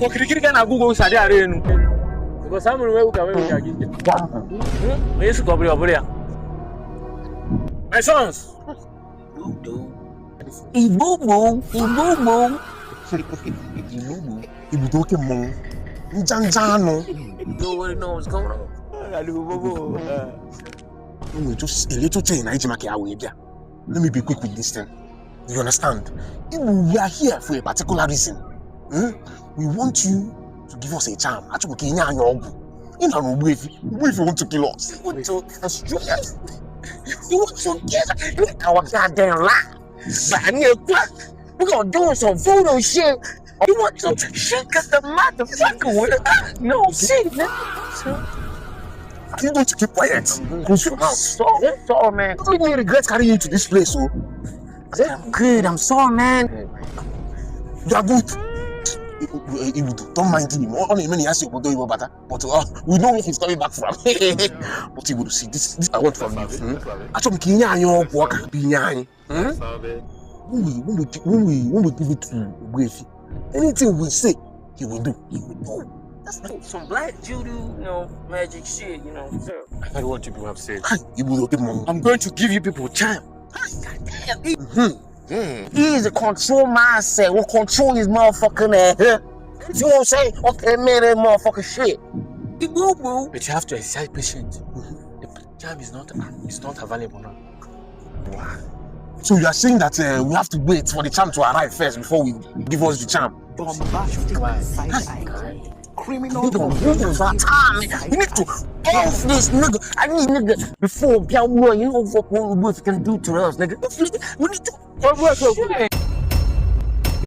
Kokirikiri kana Google sade are nu. Because some we can we again. We used to go over there. My sons. 𝕤𝕚𝕚𝕚𝕚𝕚𝕚𝕚𝕚𝕚. 𝕤𝕚𝕚𝕚𝕚𝕚. You already know what's going on. Just a little thing. Let me be quick with this thing. You understand? We are here for a particular reason. We want you to give us a charm. You want to kill us. You want to destroy us. You want to get our goddamn life. We're gonna do some voodoo shit. You want to shake us the motherfucker with us. No shit, man. You going to keep quiet. Close your mouth. Sorry, man. Don't make me regret carrying you to this place, so. I'm good. I'm sorry, man. You are good. Don't mind him. Only many ask you about doing better, but we know where he's coming back from. But he will see this. I want from you. I told him, when we give it to Gravy, anything we say, he will do. That's like some black judo, magic shit, Sir. I heard what you have said. I'm going to give you people time. He is a control mindset. Will control his motherfucking ass. You know what I'm saying? Okay, man, that motherfucking shit. But you have to exercise patience. The time is not available now. Wow. So you are saying that we have to wait for the charm to arrive first before we give us the charm? Criminal. You need to off this nigga. I need nigga before you know what we can do to us, nigga. We need to.